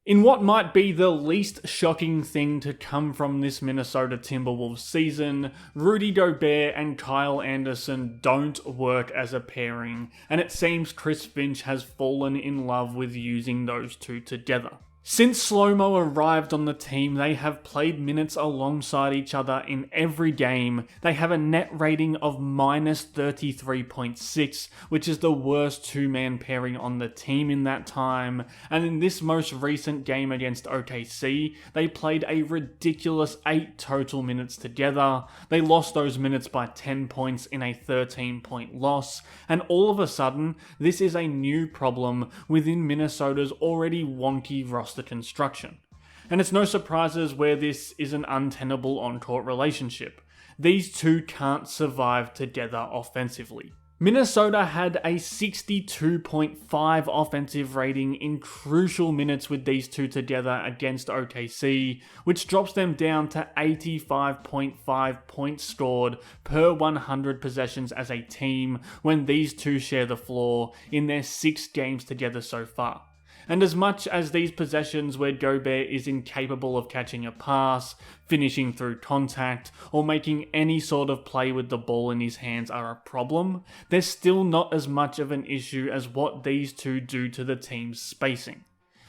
In what might be the least shocking thing to come from this Minnesota Timberwolves season, Rudy Gobert and Kyle Anderson don't work as a pairing, and it seems Chris Finch has fallen in love with using those two together. Since Slow-Mo arrived on the team, they have played minutes alongside each other in every game. They have a net rating of minus 33.6, which is the worst two-man pairing on the team in that time. And in this most recent game against OKC, they played a ridiculous 8 total minutes together. They lost those minutes by 10 points in a 13-point loss. And all of a sudden, this is a new problem within Minnesota's already wonky roster construction. And it's no surprises where this is an untenable on-court relationship. These two can't survive together offensively. Minnesota had a 62.5 offensive rating in crucial minutes with these two together against OKC, which drops them down to 85.5 points scored per 100 possessions as a team when these two share the floor in their 6 games together so far. And as much as these possessions where Gobert is incapable of catching a pass, finishing through contact, or making any sort of play with the ball in his hands are a problem, they're still not as much of an issue as what these two do to the team's spacing.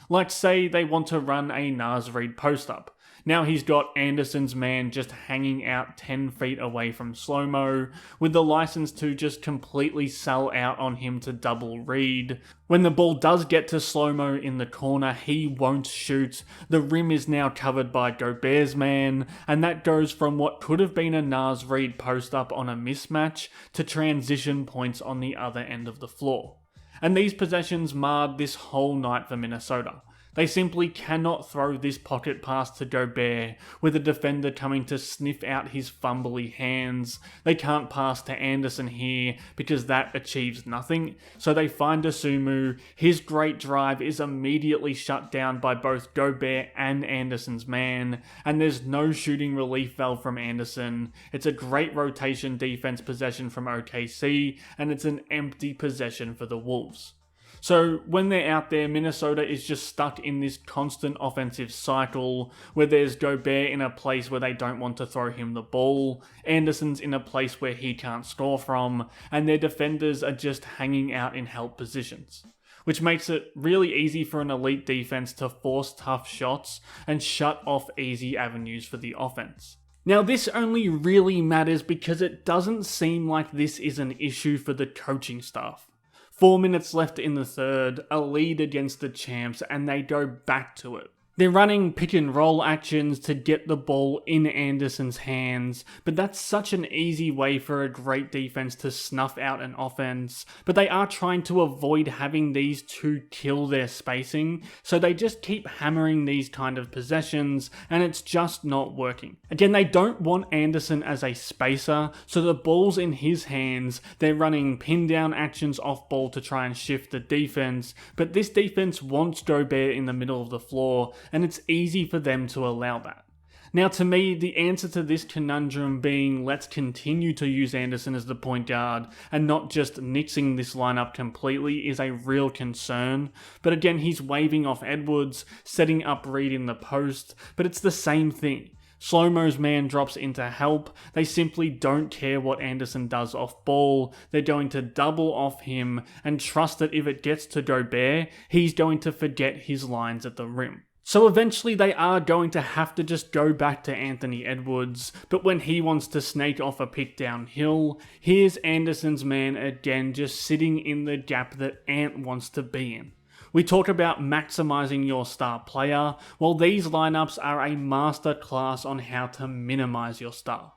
Like say they want to run a Naz Reid post-up. Now he's got Anderson's man just hanging out 10 feet away from Slow-Mo, with the license to just completely sell out on him to double Reid. When the ball does get to Slow-Mo in the corner, he won't shoot. The rim is now covered by Gobert's man, and that goes from what could have been a Naz Reid post-up on a mismatch to transition points on the other end of the floor. And these possessions marred this whole night for Minnesota. They simply cannot throw this pocket pass to Gobert with a defender coming to sniff out his fumbly hands. They can't pass to Anderson here because that achieves nothing. So they find Asumu. His great drive is immediately shut down by both Gobert and Anderson's man. And there's no shooting relief valve from Anderson. It's a great rotation defense possession from OKC, and it's an empty possession for the Wolves. So when they're out there, Minnesota is just stuck in this constant offensive cycle where there's Gobert in a place where they don't want to throw him the ball, Anderson's in a place where he can't score from, and their defenders are just hanging out in help positions, which makes it really easy for an elite defense to force tough shots and shut off easy avenues for the offense. Now this only really matters because it doesn't seem like this is an issue for the coaching staff. 4 minutes left in the third, a lead against the champs, and they go back to it. They're running pick and roll actions to get the ball in Anderson's hands, but that's such an easy way for a great defense to snuff out an offense. But they are trying to avoid having these two kill their spacing, so they just keep hammering these kind of possessions, and it's just not working. Again, they don't want Anderson as a spacer, so the ball's in his hands. They're running pin down actions off ball to try and shift the defense, but this defense wants Gobert in the middle of the floor, and it's easy for them to allow that. Now to me, the answer to this conundrum being let's continue to use Anderson as the point guard and not just nixing this lineup completely is a real concern. But again, he's waving off Edwards, setting up Reid in the post, but it's the same thing. Slow-Mo's man drops into help. They simply don't care what Anderson does off ball. They're going to double off him and trust that if it gets to Gobert, he's going to forget his lines at the rim. So eventually they are going to have to just go back to Anthony Edwards, but when he wants to snake off a pick downhill, here's Anderson's man again just sitting in the gap that Ant wants to be in. We talk about maximizing your star player, well these lineups are a master class on how to minimize your star.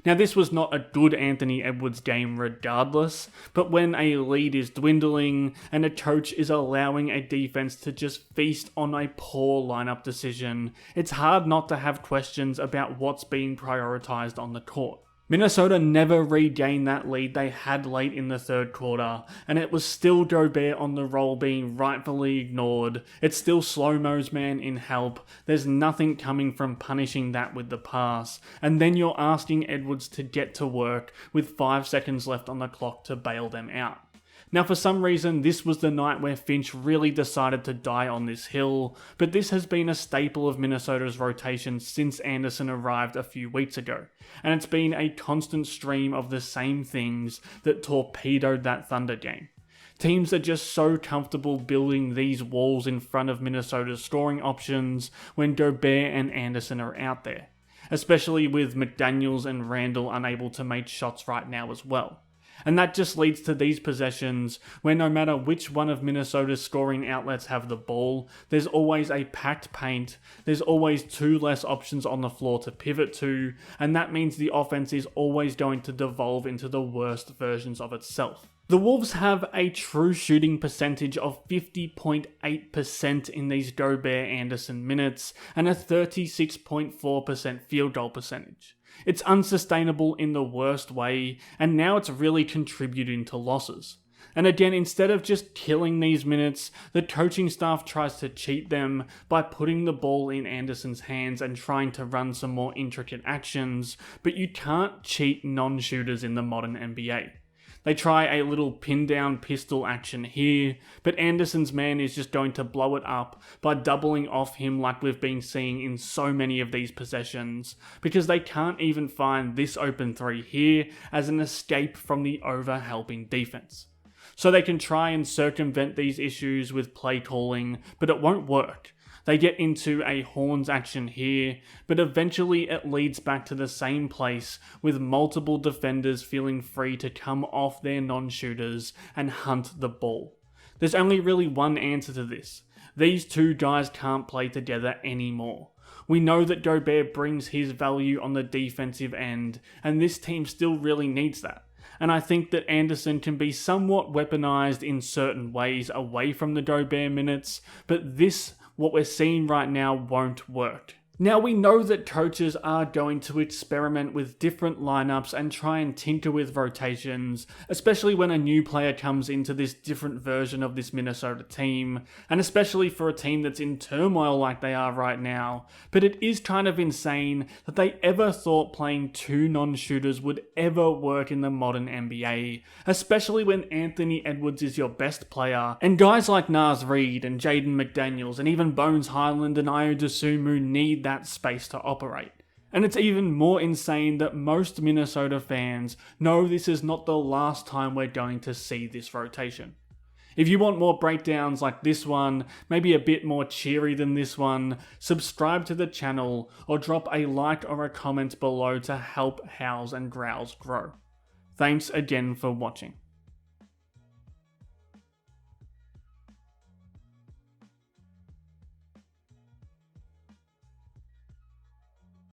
Now this was not a good Anthony Edwards game regardless, but when a lead is dwindling and a coach is allowing a defense to just feast on a poor lineup decision, it's hard not to have questions about what's being prioritized on the court. Minnesota never regained that lead they had late in the third quarter, and it was still Gobert on the roll being rightfully ignored. It's still Slow-Mo's man in help. There's nothing coming from punishing that with the pass, and then you're asking Edwards to get to work with 5 seconds left on the clock to bail them out. Now for some reason this was the night where Finch really decided to die on this hill, but this has been a staple of Minnesota's rotation since Anderson arrived a few weeks ago, and it's been a constant stream of the same things that torpedoed that Thunder game. Teams are just so comfortable building these walls in front of Minnesota's scoring options when Gobert and Anderson are out there, especially with McDaniels and Randall unable to make shots right now as well. And that just leads to these possessions where no matter which one of Minnesota's scoring outlets have the ball, there's always a packed paint, there's always two less options on the floor to pivot to, and that means the offense is always going to devolve into the worst versions of itself. The Wolves have a true shooting percentage of 50.8% in these Gobert-Anderson minutes and a 36.4% field goal percentage. It's unsustainable in the worst way, and now it's really contributing to losses. And again, instead of just killing these minutes, the coaching staff tries to cheat them by putting the ball in Anderson's hands and trying to run some more intricate actions, but you can't cheat non-shooters in the modern NBA. They try a little pin down pistol action here, but Anderson's man is just going to blow it up by doubling off him like we've been seeing in so many of these possessions, because they can't even find this open three here as an escape from the over-helping defense. So they can try and circumvent these issues with play calling, but it won't work. They get into a horns action here, but eventually it leads back to the same place with multiple defenders feeling free to come off their non-shooters and hunt the ball. There's only really one answer to this. These two guys can't play together anymore. We know that Gobert brings his value on the defensive end, and this team still really needs that. And I think that Anderson can be somewhat weaponized in certain ways away from the Gobert minutes, but what we're seeing right now won't work. Now we know that coaches are going to experiment with different lineups and try and tinker with rotations, especially when a new player comes into this different version of this Minnesota team, and especially for a team that's in turmoil like they are right now. But it is kind of insane that they ever thought playing two non-shooters would ever work in the modern NBA, especially when Anthony Edwards is your best player, and guys like Naz Reid and Jaden McDaniels and even Bones Highland and Ayo Dosunmu need that space to operate. And it's even more insane that most Minnesota fans know this is not the last time we're going to see this rotation. If you want more breakdowns like this one, maybe a bit more cheery than this one, subscribe to the channel or drop a like or a comment below to help Howls and Growls grow. Thanks again for watching.